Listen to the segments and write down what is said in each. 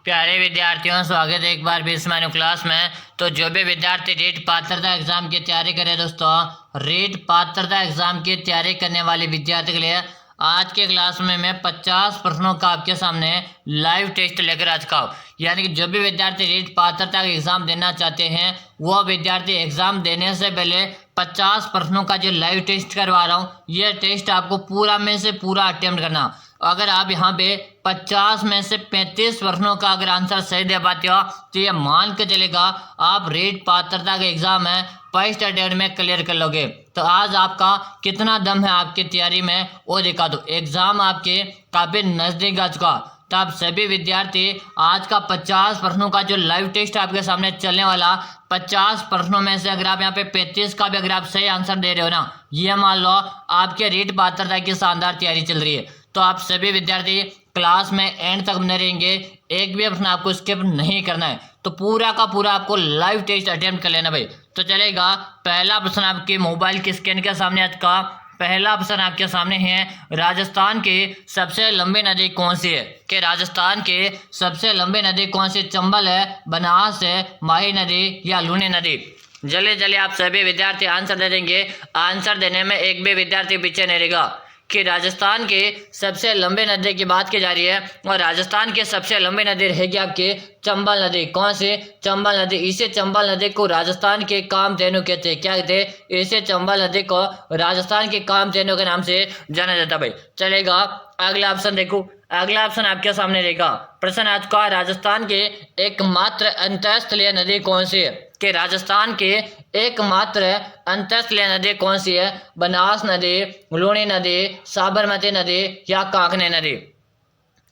प्यारे विद्यार्थियों, स्वागत है एक बार भी इस मानो क्लास में। तो जो भी विद्यार्थी रीट पात्रता एग्जाम की तैयारी करे दोस्तों, रीट पात्रता एग्जाम की तैयारी करने वाले विद्यार्थी के लिए आज के क्लास में मैं 50 प्रश्नों का आपके सामने लाइव टेस्ट लेकर आ चुका हूँ। यानी कि जो भी विद्यार्थी रीट पात्रता का एग्जाम देना चाहते हैं वो विद्यार्थी एग्जाम देने से पहले 50 प्रश्नों का जो लाइव टेस्ट करवा रहा हूँ, ये टेस्ट आपको पूरा में से पूरा अटेम्प्ट करना। अगर आप यहाँ पे 50 में से 35 प्रश्नों का अगर आंसर सही दे पाते हो तो ये मान के चलेगा आप रीट पात्रता का एग्जाम है फर्स्ट अटेम्प्ट में क्लियर कर लोगे। तो आज आपका कितना दम है आपकी तैयारी में वो दिखा दो। एग्जाम आपके काफी नजदीक आ चुका, तो आप सभी विद्यार्थी आज का 50 प्रश्नों का जो लाइव टेस्ट आपके सामने चलने वाला 50 प्रश्नों में से अगर आप यहाँ पे 35 का भी अगर आप सही आंसर दे रहे हो ना, ये मान लो आपके रीट पात्रता की शानदार तैयारी चल रही है। तो आप सभी विद्यार्थी क्लास में एंड तक बने रहेंगे, एक भी प्रश्न आपको स्किप नहीं करना है। तो पूरा का पूरा आपको लाइव टेस्ट अटेम्प्ट कर लेना भाई। तो चलेगा, पहला प्रश्न आपके मोबाइल की स्क्रीन के सामने आज का पहला प्रश्न आपके सामने है, राजस्थान की सबसे लंबी नदी कौन सी है? कि राजस्थान के सबसे लंबी नदी कौन सी? चंबल है, बनास है, माही नदी या लूनी नदी? जल्दी जल्दी आप सभी विद्यार्थी आंसर दे देंगे। आंसर देने में एक भी विद्यार्थी पीछे नहीं रहेगा। कि राजस्थान के सबसे लंबे नदी की बात की जा रही है और राजस्थान की सबसे लंबी नदी रहेगी आपके चंबल नदी। कौन से? चंबल नदी। इसे चंबल नदी को राजस्थान के कामधेनु कहते हैं। क्या कहते हैं? इसे चंबल नदी को राजस्थान के कामधेनु के नाम से जाना जाता भाई। चलेगा, अगला ऑप्शन देखो। अगला ऑप्शन आपके सामने रहेगा। प्रश्न आज का, राजस्थान के एकमात्र अंतःस्थलीय नदी कौन सी है? कि राजस्थान के एकमात्र अंतःस्थलीय नदी कौन सी है? बनास नदी, लूनी नदी, साबरमती नदी या कांकने नदी?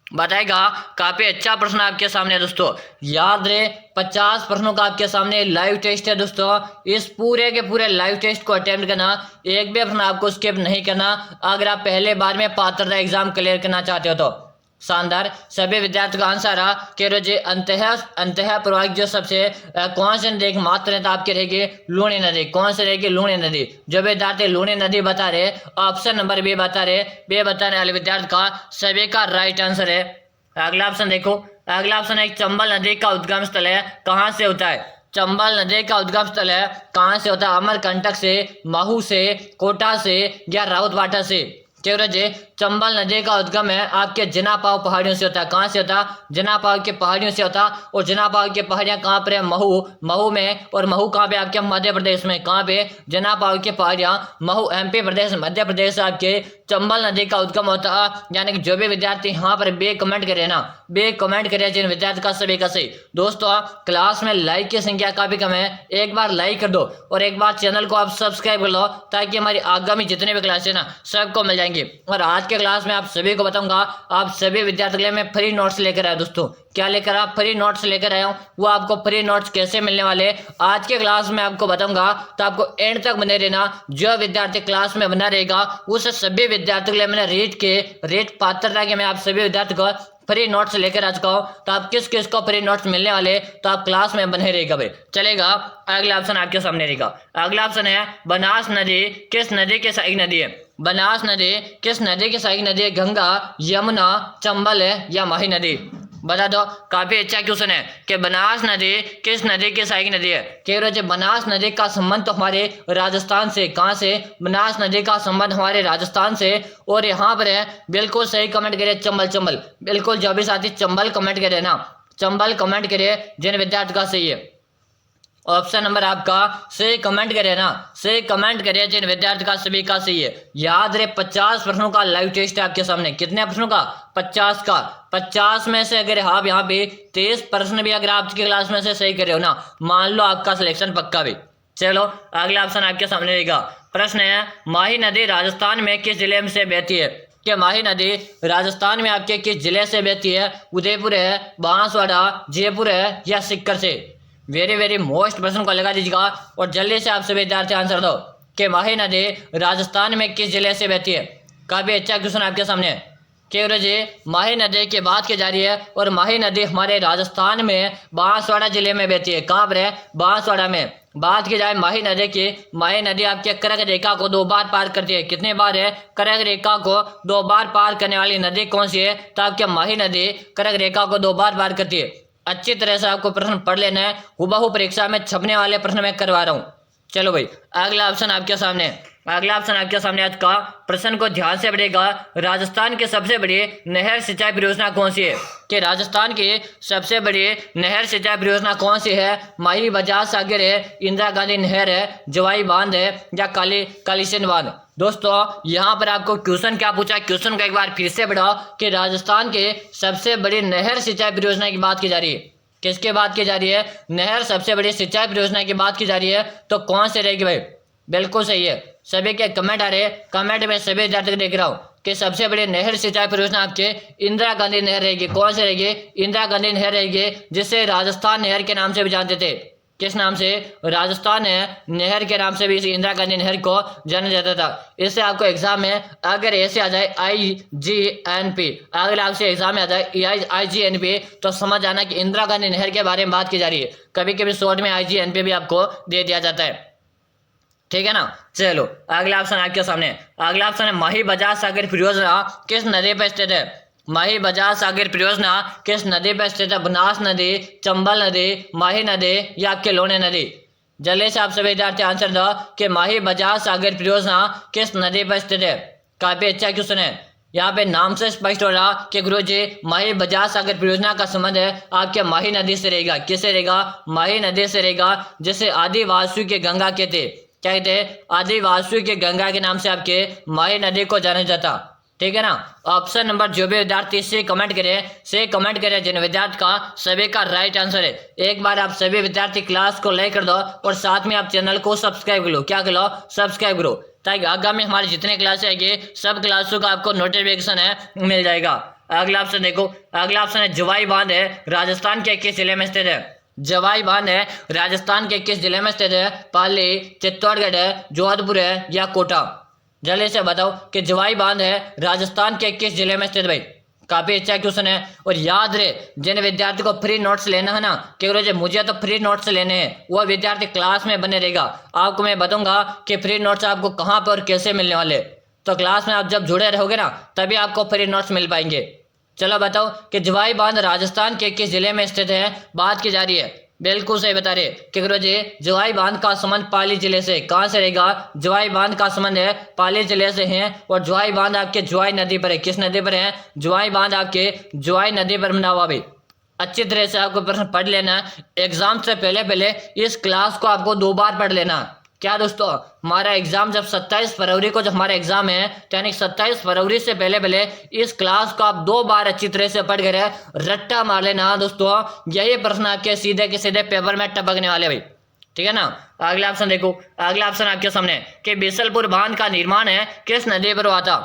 बताएगा। काफी अच्छा प्रश्न आपके सामने है दोस्तों। याद रहे 50 प्रश्नों का आपके सामने लाइव टेस्ट है दोस्तों। इस पूरे के पूरे लाइव टेस्ट को अटेम्प्ट करना, एक भी प्रश्न आपको स्किप नहीं करना अगर आप पहले बार में पात्रता एग्जाम क्लियर करना चाहते हो तो। शानदार, सभी विद्यार्थियों का आंसर आ कि रोजे अंतः प्रवाहित जो सबसे कौन सी नदी मात्र नेता आपके रहेगी? लूनी नदी। कौन सी रहेगी? लूनी नदी। जो विद्यार्थी लूनी नदी बता रहे, ऑप्शन नंबर बी बता रहे, बे बताने वाले विद्यार्थी का सभी का राइट आंसर है। अगला ऑप्शन देखो। अगला ऑप्शन है, चंबल नदी का उद्गम स्थल है, कहाँ से होता है? चंबल नदी का उद्गम स्थल है कहाँ से होता है? अमरकंटक से, महू से, कोटा से या राउतवाटा से? चंबल नदी का उद्गम है आपके जनापाव पहाड़ियों से होता है। कहाँ से होता? जनापाव के पहाड़ियों से होता। और जनापाव की पहाड़ियाँ कहाँ पर है? महू में। और महू कहाँ पे? आपके मध्य प्रदेश में। कहाँ पे? जनापाव की पहाड़ियाँ महू एमपी प्रदेश, मध्य प्रदेश आपके चंबल नदी का उद्गम होता है। यानी कि जो भी विद्यार्थी यहाँ पर बे कमेंट करे ना, बे कमेंट करे जिन विद्यार्थी का सभी का सही। दोस्तों क्लास में लाइक की संख्या काफी कम है, एक बार लाइक कर दो और एक बार चैनल को आप सब्सक्राइब कर लो ताकि हमारी आगामी जितने भी क्लास है ना सबको मिल जाएंगे। और आज के क्लास में आप सभी को बताऊंगा, आप सभी विद्यार्थियों के लिए मैं फ्री नोट्स लेकर आया दोस्तों। क्या लेकर आया? फ्री नोट्स लेकर आया हूँ। वो आपको फ्री नोट्स कैसे मिलने वाले आज के क्लास में आपको बताऊंगा, तो आपको एंड तक बने रहना। जो विद्यार्थी क्लास में बना रहेगा उस सभी विद्यार्थियों के लिए मैंने रीट पात्रता के मैं आप सभी विद्यार्थी को फ्री नोट्स लेकर आ चुका हूँ। तो आप किस किस को फ्री नोट्स मिलने वाले, तो आप क्लास में बने रहेगा भाई। चलेगा, अगला ऑप्शन आपके सामने रहेगा। अगला ऑप्शन है, बनास नदी किस नदी की सहायक नदी है? बनास नदी किस नदी की सहायक नदी है? गंगा, यमुना, चंबल है या माही नदी? बता दो। काफी अच्छा क्वेश्चन है कि बनास नदी किस नदी की सहायक नदी है? कह रहे बनास नदी का संबंध तो हमारे राजस्थान से। कहाँ से? बनास नदी का संबंध हमारे राजस्थान से। और यहाँ पर है, बिल्कुल सही कमेंट करिए चंबल। चंबल बिल्कुल, जो भी साथी चंबल कमेंट करे ना, चंबल कमेंट करिए जिन विद्यार्थी का सही है। ऑप्शन नंबर आपका सही कमेंट करे ना, सही कमेंट करिए जिन विद्यार्थी का सभी का सही है। याद रहे 50 प्रश्नों का लाइव टेस्ट है आपके सामने। कितने प्रश्नों का? 50 का। 50 में से अगर आप यहाँ पे 23 प्रश्न भी अगर आपकी क्लास में से सही करे हो ना, मान लो आपका सिलेक्शन पक्का भी। चलो, अगला ऑप्शन आपके सामने रहेगा। प्रश्न है, माही नदी राजस्थान में किस जिले में से बहती है? कि माही नदी राजस्थान में आपके किस जिले से बहती है? उदयपुर है, बांसवाड़ा, जयपुर है या सीकर से? वेरी मोस्ट प्रश्न को लगा दीजिएगा और जल्दी से आप सभी विद्यार्थी आंसर दो कि माही नदी राजस्थान में किस जिले से बहती है। काफी अच्छा क्वेश्चन आपके सामने है। जी माही नदी की बात की जा रही है और माही नदी हमारे राजस्थान में बांसवाड़ा जिले में बहती है। कहाँ पर है? बांसवाड़ा में। बात की जाए माही नदी की, माही नदी आपके कर्क रेखा को 2 बार पार करती है। कितने बार है? कर्क रेखा को 2 बार पार करने वाली नदी कौन सी है? तो आपके माही नदी कर्क रेखा को 2 बार पार करती है। अच्छी तरह से आपको प्रश्न पढ़ लेना है, हुबहू परीक्षा में छपने वाले प्रश्न मैं करवा रहा हूँ। चलो भाई, अगला ऑप्शन आपके सामने आज का प्रश्न को ध्यान से पढ़ेगा। राजस्थान की सबसे बड़ी नहर सिंचाई परियोजना कौन सी है? कि राजस्थान की सबसे बड़ी नहर सिंचाई परियोजना कौन सी है? माही बजाज सागर है, इंदिरा गांधी नहर है, जवाई बांध है या कालीसिंध बांध? दोस्तों यहाँ पर आपको क्वेश्चन क्या पूछा, क्वेश्चन को एक बार फिर से पढ़ाओ कि राजस्थान के सबसे बड़ी नहर सिंचाई परियोजना की बात की जा रही है। किसके बात की जा रही है? नहर सबसे बड़ी सिंचाई परियोजना की बात की जा रही है। तो कौन से रहेगी भाई? बिल्कुल सही है। सभी के कमेंट आ रहे हैं, कमेंट में सभी विद्यार्थी देख रहा हूँ कि सबसे बड़ी नहर सिंचाई परियोजना आपके इंदिरा गांधी नहर रहेगी। कौन सी रहेगी? इंदिरा गांधी नहर रहेगी, जिसे राजस्थान नहर के नाम से भी जानते थे। किस नाम से? राजस्थान नहर के नाम से भी इंदिरा गांधी नहर को जाना जाता था। इससे आपको एग्जाम में अगर ऐसे आ जाए IGNP, अगर आपसे एग्जाम में आ जाए IGNP, तो समझ आना कि इंदिरा गांधी नहर के बारे में बात की जा रही है। कभी कभी शॉर्ट में IGNP भी आपको दे दिया जाता है, ठीक है ना। चलो अगला ऑप्शन आपके सामने, अगला ऑप्शन है माही बजाज सागर परियोजना किस नदी पर स्थित है? माही बजाज सागर परियोजना किस नदी पर स्थित है? बनास नदी, चंबल नदी, माही नदी या आपके लोने नदी? जल्दी से आप सभी विद्यार्थी आंसर दो कि माही बजाज सागर परियोजना किस नदी पर स्थित है। काफी अच्छा क्वेश्चन है। यहाँ पे नाम से स्पष्ट हो रहा कि गुरुजी माही बजाज सागर परियोजना का संबंध है आपके माही नदी से रहेगा। किससे रहेगा? माही नदी से रहेगा, जिसे आदिवासियों के गंगा कहते। क्या कहते हैं? आदिवासियों के गंगा के नाम से आपके माही नदी को जाना जाता, ठीक है ना। ऑप्शन नंबर जो भी विद्यार्थी से कमेंट करें जिन विद्यार्थी का सभी का राइट आंसर है। एक बार आप सभी विद्यार्थी क्लास को लाइक कर दो और साथ में आप चैनल को सब्सक्राइब कर लो। क्या कर लो? सब्सक्राइब करो, ताकि आगामी हमारे जितने क्लास आएंगे सब क्लासों का आपको नोटिफिकेशन है मिल जाएगा। अगला ऑप्शन देखो, अगला ऑप्शन है जवाई बांध है राजस्थान के किस जिले में स्थित है? जवाई बांध है राजस्थान के किस जिले में स्थित है? पाली, चित्तौड़गढ़ है, जोधपुर है या कोटा? जल्दी से बताओ कि जवाई बांध है राजस्थान के किस जिले में स्थित भाई? काफी अच्छा क्वेश्चन है। और याद रहे, जिन विद्यार्थी को फ्री नोट्स लेना है ना, कि मुझे तो फ्री नोट्स लेने हैं, वह विद्यार्थी क्लास में बने रहेगा। आपको मैं बताऊंगा कि फ्री नोट्स आपको कहाँ पर और कैसे मिलने वाले। तो क्लास में आप जब जुड़े रहोगे ना, तभी आपको फ्री नोट्स मिल पाएंगे। चलो बताओ कि जवाई बांध राजस्थान के किस जिले में स्थित है? बात की जा रही है। बिल्कुल सही बता रहे कि गुरुजी जवाई बांध का संबंध पाली जिले से। कहाँ से रहेगा? जवाई बांध का संबंध है पाली जिले से है। और जवाई बांध आपके जवाई नदी पर है। किस नदी पर है? जवाई बांध आपके जवाई नदी पर बना हुआ भाई। अच्छी तरह से आपको प्रश्न पढ़ लेना। एग्जाम से पहले इस क्लास को आपको 2 बार पढ़ लेना। क्या दोस्तों, हमारा एग्जाम जब 27 फरवरी को जब हमारा एग्जाम है, यानी 27 फरवरी से पहले इस क्लास को आप 2 बार अच्छी तरह से पढ़ कर रट्टा मार लेना दोस्तों। यही प्रश्न आपके सीधे के सीधे पेपर में टपकने वाले भाई, ठीक है ना। अगला ऑप्शन देखो, अगला ऑप्शन आपके सामने कि बीसलपुर बांध का निर्माण है किस नदी पर हुआ था?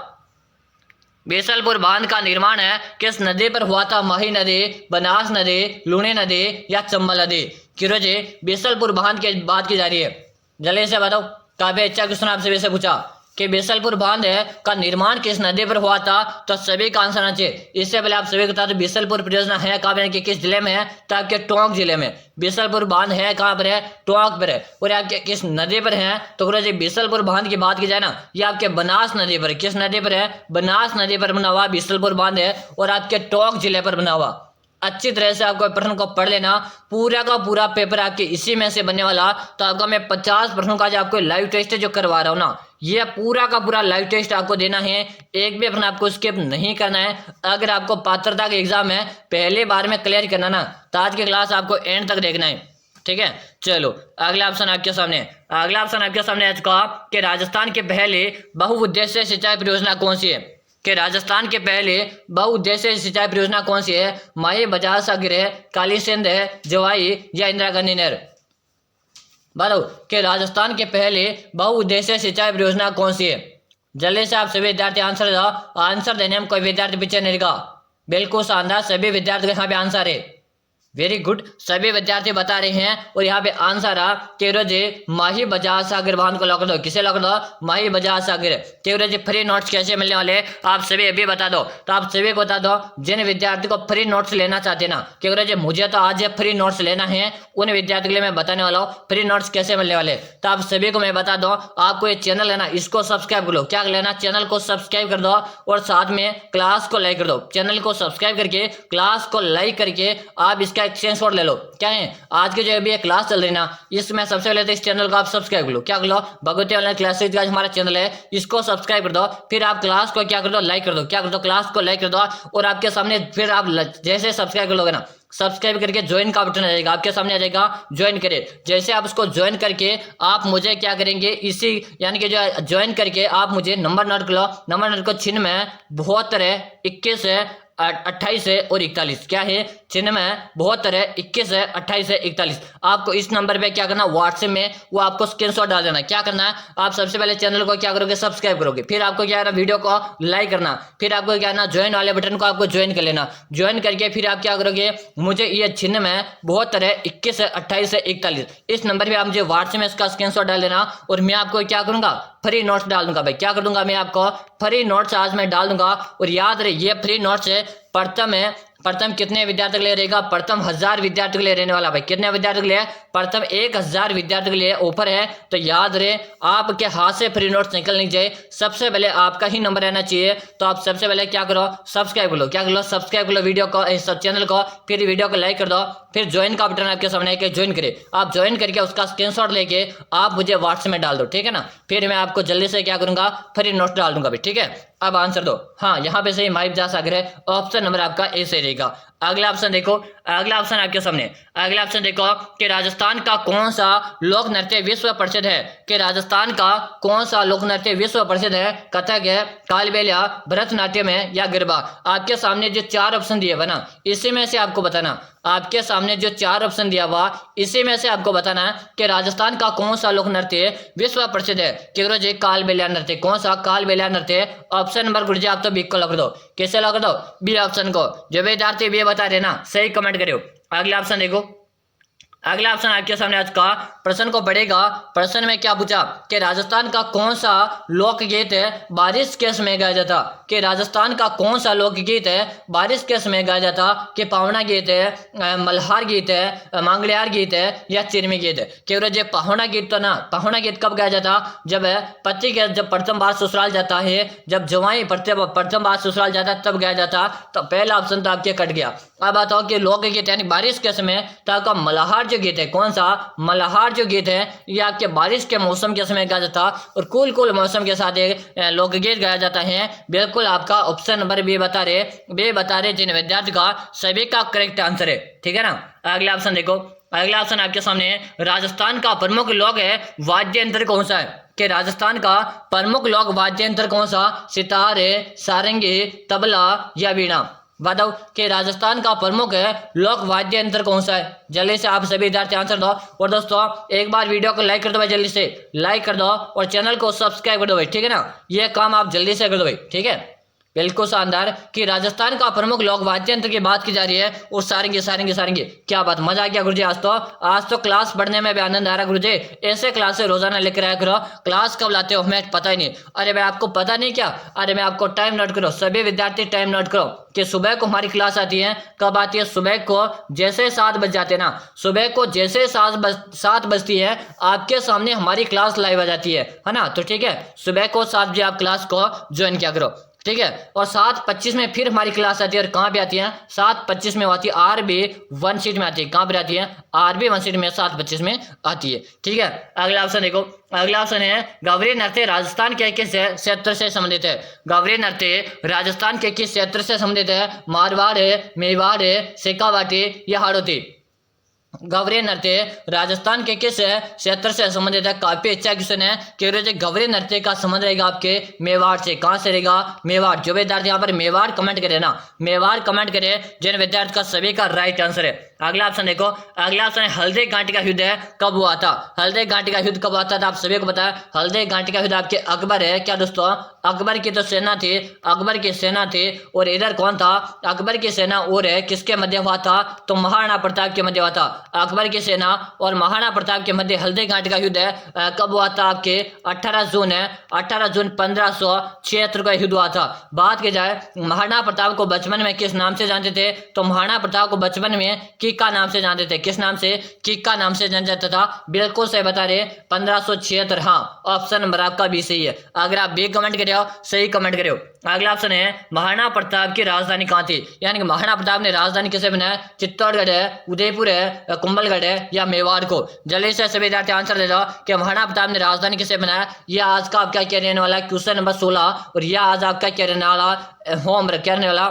बीसलपुर बांध का निर्माण है किस नदी पर हुआ था? माही नदी, बनास नदी, लूणी नदी या चंबल नदी? किरोजी बीसलपुर बांध की बात की जा रही है। जल्दी से बताओ। काफी अच्छा क्वेश्चन आपसे वैसे पूछा कि बीसलपुर बांध का निर्माण किस नदी पर हुआ था, तो सभी का आंसर आना चाहिए। इससे पहले आप सभी को बता दो बीसलपुर परियोजना है कहाँ पर, किस जिले में है? तो आपके टोंक जिले में। बीसलपुर बांध है कहाँ पर है? टोंक पर है। और आपके किस नदी पर है? तो गुरुजी बीसलपुर बांध की बात की जाए ना, ये आपके बनास नदी पर। किस नदी पर है? बनास नदी पर बना हुआ बीसलपुर बांध है और आपके टोंक जिले पर बना हुआ। अच्छी तरह से आपको प्रश्न को पढ़ लेना। पूरा का पूरा पेपर आपके इसी में से बनने वाला। तो आपका मैं 50 प्रश्नों का जो आपको लाइव टेस्ट जो करवा रहा हूँ ना, ये पूरा का पूरा लाइव टेस्ट आपको देना है। एक भी प्रश्न आपको स्किप नहीं करना है। अगर आपको पात्रता का एग्जाम है पहले बार में क्लियर करना ना, तो आज की क्लास आपको एंड तक देखना है, ठीक है। चलो अगला ऑप्शन आपके सामने, अगला ऑप्शन आपके सामने आज का कि राजस्थान के पहले बहुउद्देश्य सिंचाई परियोजना कौन सी है? कि राजस्थान के पहले बहुउद्देश्य सिंचाई परियोजना कौन सी है? माही बजाज सागर है, कालीसिंध है, जवाई या इंदिरा गांधी नहर? बताओ कि राजस्थान के पहले बहुउद्देश्य सिंचाई परियोजना कौन सी है? जल्दी से आप सभी विद्यार्थी आंसर दो। आंसर देने में कोई विद्यार्थी पीछे नहीं रहेगा। बिल्कुल शानदार, सभी विद्यार्थी के यहाँ पे आंसर है। वेरी गुड, सभी विद्यार्थी बता रहे हैं। और यहाँ पे आंसर आ तेवरजे माही बजाज सागर वाहन को लॉक कर दो। किसे लॉक कर दो? माही बजाज सागर। तेवरजे फ्री नोट्स कैसे मिलने वाले आप सभी अभी बता दो। तो आप सभी को बता दो जिन विद्यार्थी को फ्री नोट्स लेना चाहते ना, तेवरजे मुझे तो आज फ्री नोट्स लेना है, उन विद्यार्थी के लिए मैं बताने वाला हूँ फ्री नोट्स कैसे मिलने वाले। तो आप सभी को मैं बता दो, आपको ये चैनल है ना, इसको सब्सक्राइब कर लो। क्या लेना? चैनल को सब्सक्राइब कर दो और साथ में क्लास को लाइक कर दो। चैनल को सब्सक्राइब करके क्लास को लाइक करके आप इसका एक स्क्रीनशॉट ले लो। क्या है? आज की जो अभी क्लास चल रही है ना, इसमें सबसे पहले तो इस चैनल को आप सब्सक्राइब कर लो। क्या कर लो? भगवती ऑनलाइन क्लासेज का हमारा चैनल है, इसको सब्सक्राइब कर दो। फिर आप क्लास को क्या कर दो? लाइक कर दो। क्या कर दो? क्लास को लाइक कर दो। और आपके सामने फिर आप जैसे सब्सक्राइब कर लोगे ना, सब्सक्राइब करके ज्वाइन का बटन आ जाएगा, आपके सामने आ जाएगा ज्वाइन करे। जैसे आप उसको ज्वाइन करके आप मुझे क्या करेंगे, इसी यानी कि जो ज्वाइन करके आप मुझे नंबर नोट कर लो। नंबर नोट को 96 72 21 28 और 41। क्या है? 96 72 21 28 41। आपको इस नंबर पे क्या करना, व्हाट्सएप में वो आपको स्क्रीनशॉट डाल देना। क्या करना है? आप सबसे पहले चैनल को क्या करोगे? सब्सक्राइब करोगे। फिर आपको क्या करना, वीडियो को लाइक करना। फिर आपको क्या करना, ज्वाइन वाले बटन को आपको ज्वाइन कर लेना। ज्वाइन करके फिर आप क्या करोगे, मुझे ये 96 72 21 28 41 इस नंबर पे आप मुझे व्हाट्सएप में इसका स्क्रीनशॉट डाल देना। और मैं आपको क्या करूंगा, फ्री नोट्स डाल दूंगा। भाई क्या कर दूंगा, मैं आपको फ्री नोट्स आज मैं डाल दूंगा। और याद रहे ये फ्री नोट्स है, प्रथम है। प्रथम कितने विद्यार्थी के लिए रहेगा? प्रथम 1000 विद्यार्थी के लिए रहने वाला। भाई कितने विद्यार्थी के लिए? प्रथम 1000 विद्यार्थी के लिए ऑफर है। तो याद रहे, आपके हाथ से फ्री नोट्स निकल नहीं जाए, सबसे पहले आपका ही नंबर रहना चाहिए। तो आप सबसे पहले क्या करो, सब्सक्राइब कर लो। क्या कर लो? सब्सक्राइब कर लो वीडियो को, सब चैनल को। फिर वीडियो को लाइक कर दो। फिर ज्वाइन का बटन आपके सामने है, ज्वाइन करे। आप ज्वाइन करके उसका स्क्रीनशॉट लेके आप मुझे व्हाट्सएप में डाल दो। ठीक है ना? फिर मैं आपको जल्दी से क्या करूंगा, फ्री नोट्स डाल दूंगा। ठीक है, अब आंसर दो। हाँ, यहाँ पे सही माही बजाज सागर है। ऑप्शन नंबर आपका ए सही रहेगा। अगला ऑप्शन देखो, अगला ऑप्शन आपके सामने। अगला ऑप्शन देखो कि राजस्थान का कौन सा लोक नृत्य विश्व प्रसिद्ध है? कि राजस्थान का कौन सा लोक नृत्य विश्व प्रसिद्ध है? कथक है, कालबेलिया, भरतनाट्यम है या गरबा? आपके सामने जो 4 ऑप्शन दिए हुआ ना, इसी में से आपको बताना। आपके सामने जो 4 ऑप्शन दिया हुआ, इसी में से आपको बताना है कि राजस्थान का कौन सा लोक नृत्य विश्व प्रसिद्ध है। कि कालबेलिया नृत्य। कौन सा? कालबेलिया नृत्य। ऑप्शन नंबर गुरुजी आप तो बी को लग दो। कैसे लग दो? बी ऑप्शन को। जो विद्यार्थी बी बता रहे ना, सही कमेंट करियो। अगला ऑप्शन देखो, अगला ऑप्शन आपके सामने आज का प्रश्न को पढ़ेगा। प्रश्न में क्या पूछा कि राजस्थान का कौन सा लोकगीत है बारिश के समय गाया जाता? कि राजस्थान का कौन सा लोकगीत है बारिश के समय गाया जाता? कि पावना गीत है, मल्हार गीत है, मांगलियार गीत है या चिरमी गीत है? केवल जो पाहुणा गीत तो ना, पाहुणा गीत कब गाया जाता? जब पति के जब प्रथम बार ससुराल जाता है, जब जवाई प्रथम बार ससुराल जाता है तब गाया जाता। तो पहला ऑप्शन तो आपके कट गया। अब बताओ कि लोकगीत यानी बारिश के समय तो आपका मल्हार जो गीत है, कौन सा? मल्हार जो गीत है ये आपके बारिश के मौसम के समय गाया जाता और कुल मौसम के साथ एक लोकगीत गाया जाता है। बिल्कुल आपका ऑप्शन नंबर बी बता रहे जिन विद्यार्थी का सभी का करेक्ट आंसर है। ठीक है ना? अगला ऑप्शन देखो, अगला ऑप्शन आपके सामने है। राजस्थान का प्रमुख लोक है वाद्य यंत्र कौन सा है? कि राजस्थान का प्रमुख लोक वाद्य यंत्र कौन सा? सितार है, सारंगी, तबला या वीणा? बताओ कि राजस्थान का प्रमुख है लोक वाद्य यंत्र कौन सा है? जल्दी से आप सभी विद्यार्थी आंसर दो। और दोस्तों एक बार वीडियो को लाइक कर दो भाई, जल्दी से लाइक कर दो और चैनल को सब्सक्राइब कर दो भाई। ठीक है ना? ये काम आप जल्दी से कर दो भाई। ठीक है, बिल्कुल शानदार। कि राजस्थान का प्रमुख लोक वाद्य यंत्र की बात की जा रही है और सारंगी सारंगी सारंगी। क्या बात, मजा आ गया गुरुजी। आज तो क्लास पढ़ने में भी आनंद आ रहा गुरुजी। ऐसे क्लास से रोजाना लेकर आया करो। क्लास कब लाते हो हमें पता ही नहीं। अरे भाई आपको पता नहीं क्या? अरे मैं आपको टाइम नोट करो, सभी विद्यार्थी टाइम नोट करो कि सुबह को हमारी क्लास आती है। कब आती है? सुबह को जैसे 7 बज जाते ना, सुबह को जैसे 7 बजती है आपके सामने हमारी क्लास लाइव आ जाती है ना? तो ठीक है, सुबह को 7 बजे आप क्लास को ज्वाइन किया करो। ठीक है, और 7:25 में फिर हमारी क्लास आती है। और कहाँ पे आती है? 7:25 में आती है RB 1 सीट में आती है। कहाँ पर आती है? RB 1 सीट में 7:25 में आती है। ठीक है, अगला ऑप्शन देखो, अगला ऑप्शन है गवरी नृत्य राजस्थान के किस क्षेत्र से संबंधित है? गवरी नृत्य राजस्थान के किस क्षेत्र से संबंधित है? मारवाड़ है, मेवाड़ है, शेखावाटी या हाड़ौती? गवरी नृत्य राजस्थान के किस क्षेत्र से संबंधित है? काफी अच्छा क्वेश्चन है कि गवरी नृत्य का संबंध रहेगा आपके मेवाड़ से। कहां से रहेगा? मेवाड़। जो विद्यार्थी यहाँ पर मेवाड़ कमेंट करे ना, मेवाड़ कमेंट करे, जिन विद्यार्थी का सभी का राइट आंसर है। अगला ऑप्शन देखो, अगला ऑप्शन है हल्दी घाटी का युद्ध है कब हुआ था? हल्दी घाटी का युद्ध कब हुआ था? तो आप सभी को पता है हल्दी घाटी का युद्ध आपके अकबर है। क्या दोस्तों? अकबर की तो सेना थी, अकबर की सेना थी, और इधर कौन था? अकबर की सेना और है किसके मध्य हुआ था? तो महाराणा प्रताप के मध्य हुआ था। अकबर की सेना और महाराणा प्रताप के मध्य हल्दी घाटी का युद्ध है कब हुआ था? आपके 18 जून है, 18 जून 1576 का युद्ध हुआ था। बात की जाए महाराणा प्रताप को बचपन में किस नाम से जानते थे? तो महाराणा प्रताप को बचपन में कीका नाम से जानते थे। किस नाम से? कीका नाम से जाना जाता था। बिल्कुल सही बता रहे, 1576। हाँ, ऑप्शन नंबर आपका बी सही है। अगर आप बी कमेंट करे हो, सही कमेंट करे हो। अगला ऑप्शन है महाराणा प्रताप की राजधानी कहाँ थी? यानी कि महाराणा प्रताप ने राजधानी किसे बनाया? चित्तौड़गढ़ है, उदयपुर है, कुंभलगढ़ है या मेवाड़ को? जल्दी से सभी विद्यार्थी आंसर दे दो कि महाराणा प्रताप ने राजधानी किसे बनाया। यह आज का आपका क्या रहने वाला क्वेश्चन नंबर 16, और यह आज आपका क्या रहने वाला होमवर्क, क्या रहने वाला,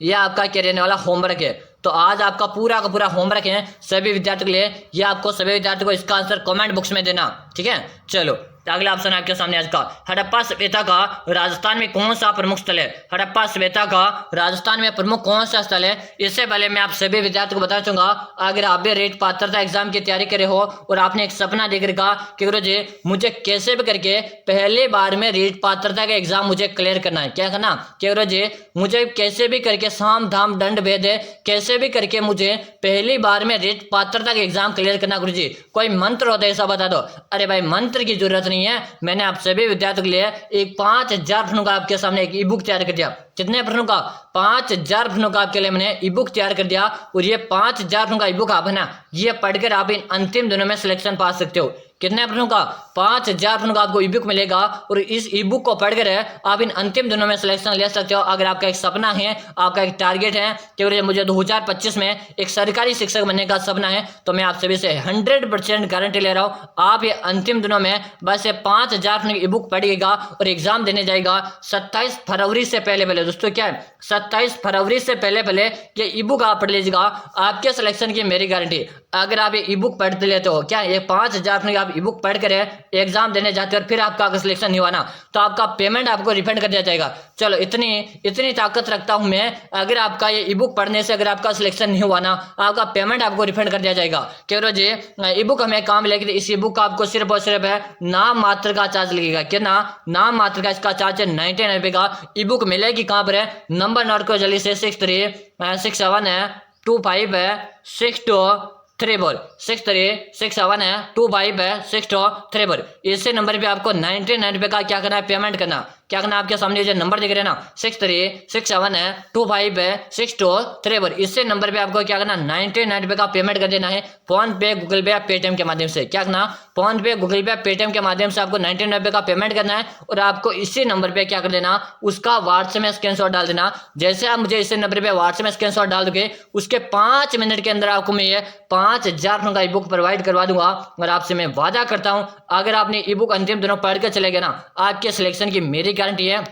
यह आपका क्या रहने वाला होमवर्क है। तो आज आपका पूरा का पूरा होमवर्क है सभी विद्यार्थियों के लिए। यह आपको सभी विद्यार्थियों को इसका आंसर कमेंट बॉक्स में देना, ठीक है। चलो अगला ऑप्शन आपके सामने आज का, हड़प्पा सभ्यता का राजस्थान में कौन सा प्रमुख स्थल है? हड़प्पा सभ्यता का राजस्थान में प्रमुख कौन सा स्थल है? इससे पहले मैं आप सभी विद्यार्थियों को बता चाहूंगा, अगर आप भी रेट पात्रता एग्जाम की तैयारी करे हो और आपने एक सपना देख रखा कि गुरुजी मुझे कैसे भी करके पहले बार में रेट पात्रता का एग्जाम मुझे क्लियर करना है, क्या करना कि गुरुजी मुझे कैसे भी करके साम धाम दंड भेद कैसे भी करके मुझे पहली बार में रेट पात्रता का एग्जाम क्लियर करना। गुरुजी कोई मंत्र होता है ऐसा बता दो। अरे भाई मंत्र की जरूरत नहीं है, मैंने आप सभी विद्यार्थियों के लिए एक 5000 प्रश्नों का आपके सामने एक ई बुक तैयार कर दिया। कितने प्रश्नों का? 5000 प्रश्नों का आपके लिए मैंने ई बुक तैयार कर दिया, और ये 5000 प्रश्नों का ई बुक आप है ना, ये पढ़कर आप इन अंतिम दिनों में सिलेक्शन पा सकते हो। कितने प्रश्नों का? 5000 प्रश्नों का आपको ई बुक मिलेगा, और इस ई बुक को पढ़कर आप इन अंतिम दिनों में सिलेक्शन ले सकते हो। अगर आपका एक सपना है, आपका एक टारगेट है कि मुझे 2025 में एक सरकारी शिक्षक बनने का सपना है, तो मैं आप सभी से 100% गारंटी ले रहा हूँ, आप ये अंतिम दिनों में बस ये 5000 प्रश्नों की ई बुक पढ़िएगा और एग्जाम देने जाएगा 27 फरवरी से पहले पहले। दोस्तों क्या है, 27 फरवरी से पहले पहले ये ई बुक आप पढ़ लीजिएगा, आपके सिलेक्शन की मेरी गारंटी। अगर आप ये ई बुक पढ़ते लेते हो, क्या ये 5000 प्रश्नों की आप ई बुक पढ़ कर एग्जाम देने जाते हो और फिर आपका अगर सिलेक्शन नहीं हुआ ना, तो आपका पेमेंट आपको रिफंड कर दिया जाएगा। चलो इतनी ताकत रखता हूं मैं, अगर आपका ये ई बुक पढ़ने से अगर आपका सिलेक्शन नहीं हुआ ना, आपका पेमेंट आपको रिफंड कर दिया जाएगा। क्यों जी ई बुक हमें काम लेगी, इस ई बुक का आपको सिर्फ और सिर्फ है नाम मात्र का चार्ज लगेगा। कितना? नाम मात्र का इसका चार्ज है 99 रुपए का। ई बुक मिलेगी कहाँ पर है? नंबर नोट को जल्दी से 6367 है 25 है 6234 6367 है 25 है 6234। इसी नंबर पे आपको 99 रुपए का क्या करना है? पेमेंट करना। क्या करना? आपके सामने जो नंबर दिख रहे हैं ना 6367 है 25 है 6234, इससे नंबर पे आपको क्या करना? 99 रुपए का पेमेंट कर देना है फोन पे, गूगल पे या पेटीएम के माध्यम से। क्या करना? फोन पे, गूगल पे, पेटीएम के माध्यम से आपको 99 रुपए का पेमेंट करना है, और आपको इसी नंबर पे क्या कर देना? उसका व्हाट्सएप में स्क्रीनशॉट डाल देना। जैसे आप मुझे इसी नंबर पे व्हाट्सएप में स्क्रीनशॉट डाल दोगे, उसके 5 मिनट के अंदर आपको मैं ये 5000 का ई बुक प्रोवाइड करवा दूंगा। और आपसे मैं वादा करता हूं, अगर आपने ई बुक अंतिम दिनों पढ़ कर चले गए ना, आपके सिलेक्शन की मेरी गारंटी है।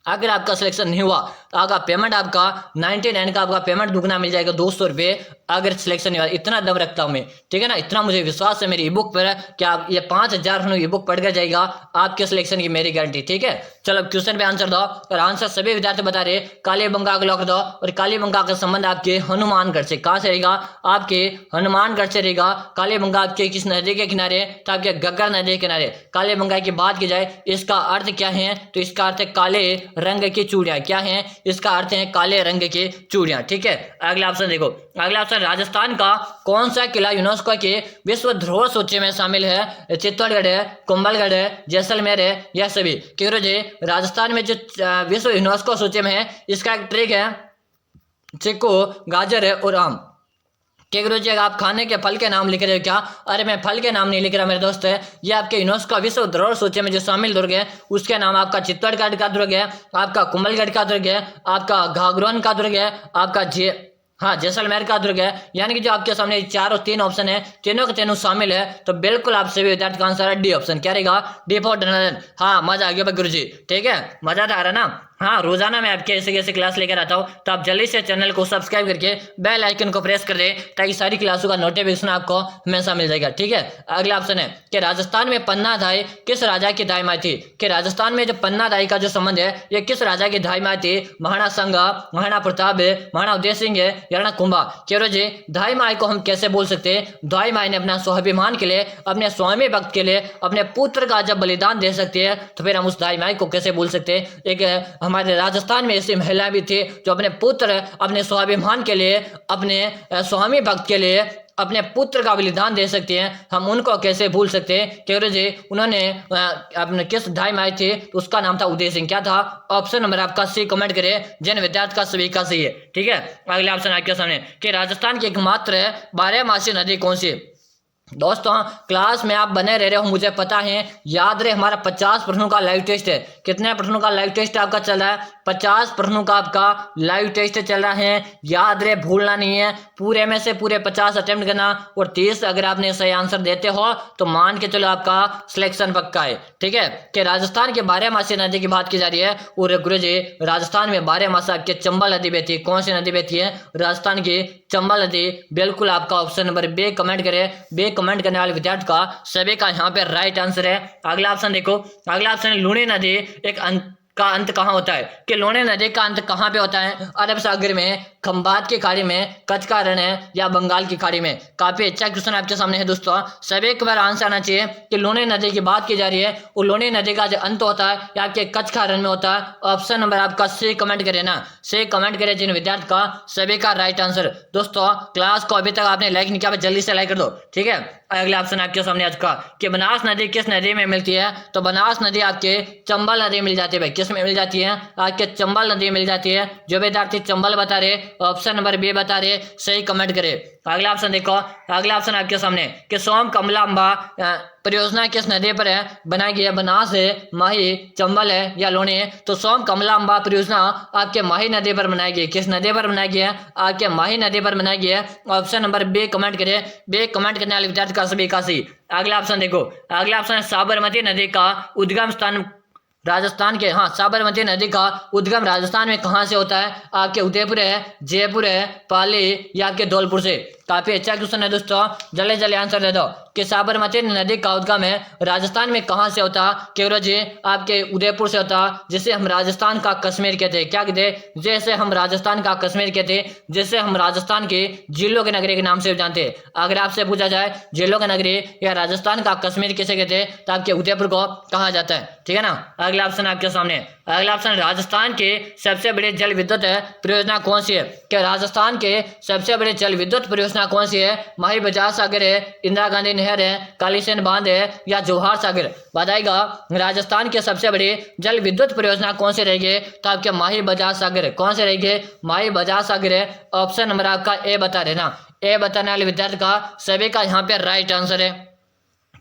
अगर आपका सिलेक्शन नहीं हुआ तो आपका पेमेंट आपका 99 का आपका पेमेंट दुगना मिल जाएगा, 200 रुपये। अगर सिलेक्शन नहीं हुआ, इतना दम रखता हूं मैं, ठीक है ना, इतना मुझे विश्वास है मेरी ई बुक पर कि आप ये 5000 ई बुक पढ़ कर जाएगा, आपके सिलेक्शन की मेरी गारंटी, ठीक है। चलो क्वेश्चन पे आंसर दो, और आंसर सभी विद्यार्थी बता रहे कालीबंगा को लॉक दो। और कालीबंगा का संबंध आपके हनुमानगढ़ से, कहां से रहेगा? आपके हनुमानगढ़ से रहेगा। कालीबंगा आपके किस नदी के किनारे? तो आपके घग्गर नदी के किनारे कालीबंगा की बात की जाए, इसका अर्थ क्या है? तो इसका अर्थ है काले रंग की चूड़ियां। क्या है? इसका अर्थ है काले रंग की चूड़ियां, ठीक है। अगला ऑप्शन देखो, अगला ऑप्शन राजस्थान का कौन सा किला यूनेस्को के विश्व धरोहर सूची में शामिल है? चित्तौड़गढ़ है, कुंभलगढ़ है, जैसलमेर है, यह सभी। क्यों जी राजस्थान में जो विश्व यूनेस्को सूची में है, इसका एक ट्रिक है, चीकू, गाजर है और आम। कि गुरु जी आप खाने के फल के नाम लिख रहे हो क्या? अरे मैं फल के नाम नहीं लिख रहा मेरे दोस्त है, ये आपके यूनेस्को विश्व धरोहर सूची में जो शामिल दुर्ग है, उसके नाम आपका चित्तौड़गढ़ का दुर्ग है, आपका कुंभलगढ़ का दुर्ग है, आपका घाघरोन का दुर्ग है, आपका जैसलमेर का दुर्ग है। यानी कि जो आपके सामने 4 और 3 ऑप्शन है, तीनों के तीनों शामिल है, तो बिल्कुल आप सभी विद्यार्थी का आंसर है डी ऑप्शन। क्या रहेगा? D for dinner. हाँ मजा आ गया गुरु जी, ठीक है, मजा तो आ रहा ना। हाँ, रोजाना मैं आपके ऐसे कैसे क्लास लेकर आता हूँ, तो आप जल्दी से चैनल को सब्सक्राइब करके बेल आइकन को प्रेस कर दें ताकि सारी क्लासों का नोटिफिकेशन आपको हमेशा मिल जाएगा। ठीक है, अगला ऑप्शन है कि राजस्थान में पन्ना दाई किस राजा की दाई माई थी। कि राजस्थान में जो पन्ना दाई का जो संबंध है ये किस राजा की दाई माई थी। महाराणा संगा, महाराणा प्रताप, महाराणा उदय सिंह या राणा कुंभा। कह जी दाई माई को हम कैसे बोल सकते हैं। दाई माई ने अपना स्वाभिमान के लिए, अपने स्वामी भक्त के लिए, अपने पुत्र का जब बलिदान दे सकती है तो फिर हम उस दाई माई को कैसे भूल सकते हैं। एक हमारे राजस्थान में ऐसी महिला भी थी जो अपने पुत्र, अपने स्वाभिमान के लिए, अपने स्वामी भक्त के लिए अपने पुत्र का बलिदान दे सकते हैं, हम उनको कैसे भूल सकते हैं। क्योंकि जी उन्होंने अपने किस दाई माई थे तो उसका नाम था उदय सिंह। क्या था? ऑप्शन नंबर आपका सी कमेंट करें, जन विद्यार्थी का सभी का सही है। ठीक है, अगले ऑप्शन आपके सामने कि राजस्थान की एकमात्र 12मासी नदी कौन सी है। दोस्तों क्लास में आप बने रह रहे हो, मुझे पता है, याद रहे हमारा 50 प्रश्नों का लाइव टेस्ट है। कितने प्रश्नों का लाइव टेस्ट आपका चल रहा है? 50 प्रश्नों का आपका लाइव टेस्ट चल रहा है। याद रहे, भूलना नहीं है, पूरे में से पूरे 50 अटेम्प्ट करना और 30 अगर आपने सही आंसर देते हो तो मान के चलो आपका सिलेक्शन पक्का है। ठीक है, कि राजस्थान के 12मासी नदी की बात की जा रही है और गुरु जी राजस्थान में 12मासी आपके चंबल नदी बहती है। कौन सी नदी बहती है? राजस्थान की चंबल नदी। बिल्कुल आपका ऑप्शन नंबर बी कमेंट करे। बी कमेंट करने वाले विद्यार्थी का सभी का यहाँ पे राइट आंसर है। अगला ऑप्शन देखो, अगला ऑप्शन है लूणी नदी का अंत कहाँ होता है। कि लूणी नदी का अंत कहाँ पे होता है? अरब सागर में, खंबात की खाड़ी में, कच्छ का रण है या बंगाल की खाड़ी में। काफी अच्छा क्वेश्चन आपके सामने है दोस्तों, सभी एक बार आंसर आना चाहिए कि लूणी नदी की बात की जा रही है और लूणी नदी का जो अंत होता है या आपके कच्छ का रण में होता है। ऑप्शन नंबर आपका सी कमेंट करे ना, सी कमेंट करे जिन विद्यार्थी का सभी का राइट आंसर। दोस्तों क्लास को अभी तक आपने लाइक नहीं किया, जल्दी से लाइक कर दो। ठीक है, अगला ऑप्शन आपके सामने आज का कि बनास नदी किस नदी में मिलती है। तो बनास नदी आपके चंबल नदी मिल जाती है। भाई किस में मिल जाती है? आपके चंबल नदी मिल जाती है। जो विद्यार्थी चंबल बता रहे, ऑप्शन नंबर बी बता रहे, सही कमेंट करे। अगला ऑप्शन देखो, अगला ऑप्शन आपके सामने कि सोम कमलांबा परियोजना किस नदी पर है बनाई गई है। बनास है, माही, चंबल है या लूणी है। तो सोम कमलांबा परियोजना आपके माही नदी पर बनाई गई। किस नदी पर बनाई गई है? आपके माही नदी पर बनाई गई है। ऑप्शन नंबर बी कमेंट करे। बी कमेंट करने वाले विद्यार्थी का सभी का सही। अगला ऑप्शन देखो, अगला ऑप्शन है साबरमती नदी का उद्गम स्थान राजस्थान के। हाँ, साबरमती नदी का उद्गम राजस्थान में कहाँ से होता है? आपके उदयपुर है, जयपुर है, पाली या आपके धौलपुर से। काफी अच्छा क्वेश्चन है दोस्तों, जल्दी जल्दी आंसर दे दो कि साबरमती नदी का उद्गम है राजस्थान में कहाँ से होता? केवल जी आपके उदयपुर से होता, जिसे हम राजस्थान का कश्मीर कहते हैं। क्या कहते हैं? जैसे हम राजस्थान का कश्मीर कहते हैं, जिसे हम राजस्थान के जिलों के नगरी के नाम से जानते हैं। अगर आपसे पूछा जाए जिलों के नगरी या राजस्थान का कश्मीर किसे कहते हैं तो आपके उदयपुर को कहा जाता है। ठीक है ना, अगला ऑप्शन आपके सामने, अगला ऑप्शन राजस्थान के सबसे बड़े जल विद्युत परियोजना कौन सी है। क्या राजस्थान के सबसे बड़े जल विद्युत परियोजना कौन सी है? माही बजाज सागर है, इंदिरा गांधी नहर है, कालीसेन बांध है या जवाहर सागर। बताएगा राजस्थान के सबसे बड़ी जल विद्युत परियोजना कौन सी रहेगी? तो आपके माही बजाज सागर। कौन से रहेगी? माही बजाज सागर है। ऑप्शन नंबर आपका ए बता रहे ना, ए बताने वाले विद्यार्थी का सभी का यहाँ पे राइट आंसर है।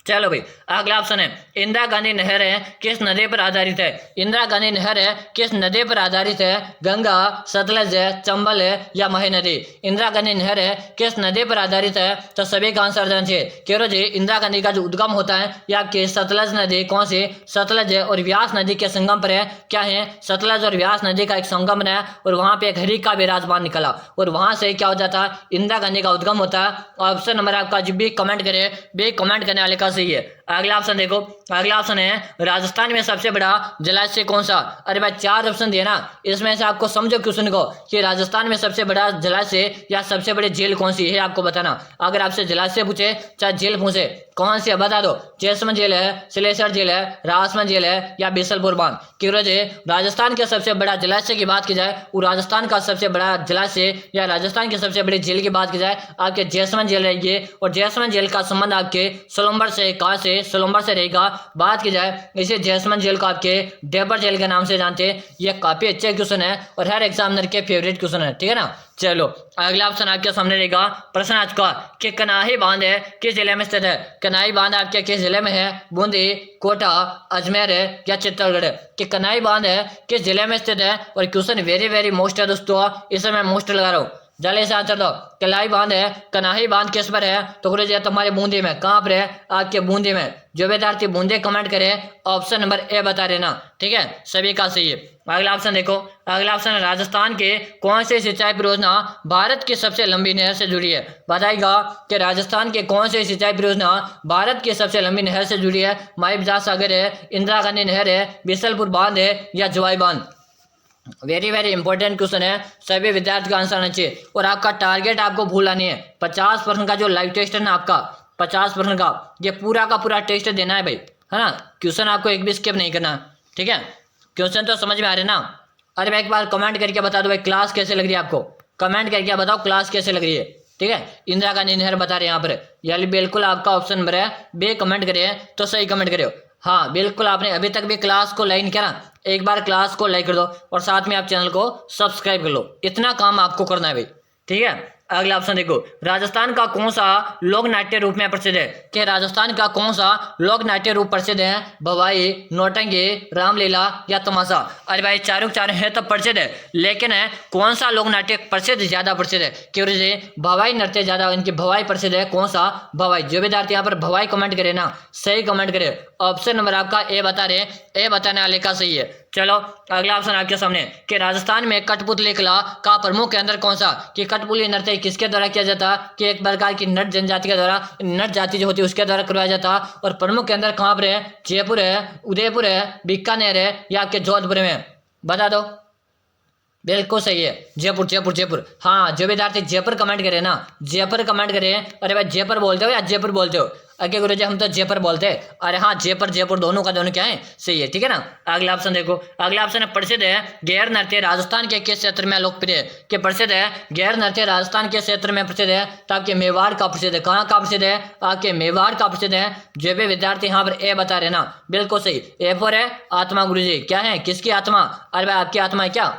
चलो भाई, अगला ऑप्शन है इंदिरा गांधी नहर है किस नदी पर आधारित है। इंदिरा गांधी नहर है किस नदी पर आधारित है? गंगा, सतलज है, चंबल है या मही नदी। इंदिरा गांधी नहर है किस नदी पर आधारित है? तो सभी का आंसर देना चाहिए। क्यों जी इंदिरा गांधी का जो उद्गम होता है या आपके सतलज नदी, कौन सी? सतलज है और व्यास नदी के संगम पर है। क्या है? सतलज और व्यास नदी का एक संगम है और वहां पे एक हरी का विराजमान निकला और वहां से क्या हो जाता? इंदिरा गांधी का उद्गम होता है। ऑप्शन नंबर आपका जो बी कमेंट करे, बी कमेंट करने वाले का सही है। अगला ऑप्शन देखो, अगला ऑप्शन है राजस्थान में सबसे बड़ा जलाशय कौन सा। अरे भाई 4 ऑप्शन दिए ना, इसमें से आपको समझो क्वेश्चन को कि राजस्थान में सबसे बड़ा जलाशय या सबसे बड़ी झील कौन सी है आपको बताना। अगर आपसे जलाशय पूछे चाहे झील पूछे, कौन सी है बता दो। जैसलमेर झील है, सिलेसर झील है, राजमहल झील है या बिसलपुर बांध। क्यों जी राजस्थान के सबसे बड़ा जलाशय की बात की जाए, वो राजस्थान का सबसे बड़ा जलाशय या राजस्थान की सबसे बड़ी झील की बात की जाए आपके जैसलमेर झील रहेगी। और जैसलमेर झील का संबंध आपके सोलंबर से, कहाँ से? सोलंबर से रहेगा। बात की जाए इसे जैसलमेर झील को आपके डेबर झील के नाम से जानते हैं। यह काफी अच्छे क्वेश्चन है और हर एग्जामिनर के फेवरेट क्वेश्चन है। ठीक है ना, चलो अगला ऑप्शन आपके सामने रहेगा प्रश्न आज का कि कनाही बांध है किस जिले में स्थित है। कनाही बांध आपके किस जिले में है? बूंदी, कोटा, अजमेर है या चित्तौड़गढ़। कि कनाही बांध है किस जिले में स्थित है। और क्वेश्चन वेरी वेरी मोस्ट है दोस्तों, इसे मैं मोस्ट लगा रहा हूँ। जल्दी से आंसर दो। कलाई बांध है, कनाही बांध किस पर है? तो गुरु जी तुम्हारे बूंदी में। कहाँ पर है? आपके बूंदी में। जो विद्यार्थी बूंदी कमेंट करे ऑप्शन नंबर ए बता रहे ना। ठीक है, सभी का सही है। अगला ऑप्शन देखो, अगला ऑप्शन है राजस्थान के कौन से सिंचाई परियोजना भारत की सबसे लंबी नहर से जुड़ी है? बताएगा कि राजस्थान के कौन से सिंचाई परियोजना भारत की सबसे लंबी नहर से जुड़ी है? माइबजा सागर है, इंदिरा गांधी नहर है, बिसलपुर बांध है या जवाई बांध? वेरी वेरी इंपॉर्टेंट क्वेश्चन है, सभी विद्यार्थी का आंसर आना चाहिए। और आपका टारगेट आपको भूलना नहीं है, 50% का जो लाइव टेस्ट है ना आपका, 50% का ये पूरा का पूरा टेस्ट देना है भाई, है ना। क्वेश्चन आपको एक भी स्किप नहीं करना, ठीक है। क्वेश्चन तो समझ में आ रहे ना? अरे भाई एक बार कमेंट करके बता दो भाई क्लास कैसे लग रही है आपको, कमेंट करके बताओ क्लास कैसे लग रही है, ठीक है। इंदिरा गांधी नहर बता रहे हैं यहाँ पर, यानी बिल्कुल आपका ऑप्शन नंबर है बे। कमेंट करिए तो सही कमेंट करियो। हाँ बिल्कुल, आपने अभी तक भी क्लास को लाइक नहीं किया ना, एक बार क्लास को लाइक कर दो और साथ में आप चैनल को सब्सक्राइब कर लो, इतना काम आपको करना है भाई, ठीक है। अगला ऑप्शन देखो, राजस्थान का कौन सा लोक नाट्य रूप में प्रसिद्ध है? कि राजस्थान का कौन सा लोक नाट्य रूप प्रसिद्ध है? भवाई, नौटंकी, रामलीला या तमाशा? अरे भाई चारों चारों है तो प्रसिद्ध है, लेकिन है कौन सा लोक नाट्य प्रसिद्ध ज्यादा प्रसिद्ध है? क्योंकि भवाई नृत्य ज्यादा, इनकी भवाई प्रसिद्ध है। कौन सा? भवाई। जो विद्यार्थी यहाँ पर भवाई कमेंट करे ना, सही कमेंट करे। ऑप्शन नंबर आपका ए बता रहे, ए बताने वाले का सही है। चलो अगला ऑप्शन आपके सामने कि राजस्थान में कठपुतली कला का प्रमुख केंद्र कौन सा? कि कठपुतली नृत्य किसके द्वारा किया जाता? कि एक प्रकार की नट जनजाति के द्वारा, नट जाति जो होती है उसके द्वारा करवाया जाता। और प्रमुख केंद्र कहाँ पर है? जयपुर है, उदयपुर है, बीकानेर है या आपके जोधपुर में? बता दो। बिल्कुल सही है, जयपुर जयपुर जयपुर। हाँ जो विद्यार्थी जयपुर कमेंट करे ना, जयपुर कमेंट करे, अरे भाई जयपुर बोलते हो या जयपुर बोलते हो? अगे गुरु जी हम तो जयपुर बोलते हैं। अरे हाँ जयपुर जयपुर दोनों का दोनों क्या है, सही है, ठीक है ना। अगला ऑप्शन देखो, अगला ऑप्शन है प्रसिद्ध है गैर नृत्य राजस्थान के किस क्षेत्र में लोकप्रिय है? कि प्रसिद्ध है गैर नृत्य राजस्थान के क्षेत्र में प्रसिद्ध है, तो आपके मेवाड़ का प्रसिद्ध है। कहाँ का प्रसिद्ध है? आपके मेवाड़ का प्रसिद्ध है। जो भी विद्यार्थी यहाँ पर ए बता रहे ना, बिल्कुल सही। ए फॉर है आत्मा। गुरु जी क्या है, किसकी आत्मा? अरे भाई आपकी आत्मा है क्या?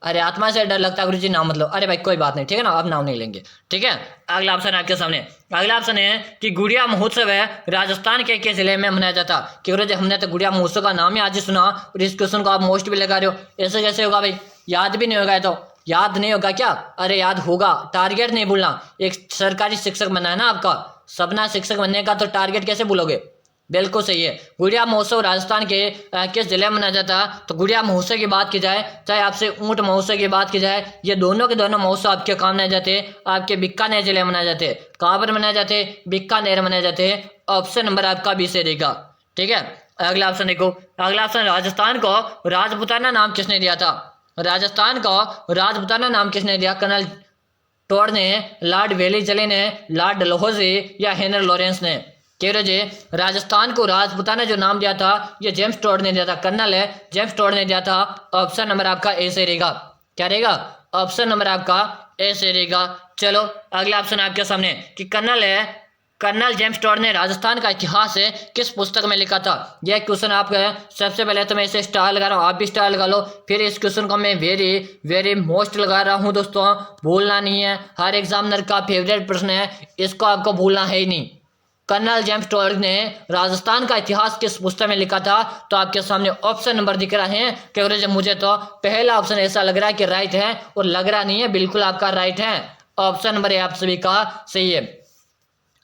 अरे आत्मा से डर लगता है गुरुजी, नाम मतलब। अरे भाई कोई बात नहीं, ठीक है ना, अब नाम नहीं लेंगे, ठीक है। अगला ऑप्शन आपके सामने, अगला ऑप्शन है कि गुड़िया महोत्सव है राजस्थान के किस जिले में मनाया जाता? कि गुरुजी हमने तो गुड़िया महोत्सव का नाम ही आज ही सुना और इस क्वेश्चन को आप मोस्ट भी लगा रहे हो, ऐसे कैसे होगा भाई? याद भी नहीं होगा, तो याद नहीं होगा क्या? अरे याद होगा, टारगेट नहीं भूलना। एक सरकारी शिक्षक बनना है ना आपका, सपना शिक्षक बनने का, तो टारगेट कैसे भूलोगे? बिल्कुल सही है। गुड़िया महोत्सव राजस्थान के किस जिले में मनाया जाता? तो गुड़िया महोत्सव की बात की जाए, चाहे आपसे ऊंट महोत्सव की बात की जाए, ये दोनों के दोनों महोत्सव आपके काम मनाए जाते हैं, आपके बीकानेर जिले में मनाए जाते हैं। कहाँ पर मनाए जाते हैं? बीकानेर मनाए जाते हैं। ऑप्शन नंबर आपका बी से रहेगा, ठीक है। अगला ऑप्शन देखो, अगला ऑप्शन राजस्थान को राजपुताना नाम किसने दिया था? राजस्थान को राजपुताना नाम किसने दिया? कर्नल टोड ने, लॉर्ड वेलिस्ली ने, लॉर्ड डलहौजी या हेनरी लॉरेंस ने? जी राजस्थान को राजपुताना जो नाम दिया था ये जेम्स टोड ने दिया था, कर्नल है जेम्स टोड ने दिया था। ऑप्शन नंबर आपका ए से रहेगा, क्या रहेगा? ऑप्शन नंबर आपका ए से रहेगा। चलो अगला ऑप्शन आपके सामने कि कर्नल है, कर्नल जेम्स टोड ने राजस्थान का इतिहास है किस पुस्तक में लिखा था? यह क्वेश्चन आपका है। सबसे पहले तो मैं इसे स्टार लगा रहा हूँ, आप भी स्टार लगा लो। फिर इस क्वेश्चन को मैं वेरी वेरी मोस्ट लगा रहा हूँ दोस्तों, भूलना नहीं है, हर एग्जामिनर का फेवरेट प्रश्न है, इसको आपको भूलना है ही नहीं। कर्नल जेम्स टोड ने राजस्थान का इतिहास किस पुस्तक में लिखा था? तो आपके सामने ऑप्शन नंबर दिख रहा है कि मुझे तो पहला ऑप्शन ऐसा लग रहा है कि राइट है, और लग रहा नहीं है, बिल्कुल आपका राइट है। ऑप्शन नंबर आप सभी का सही है,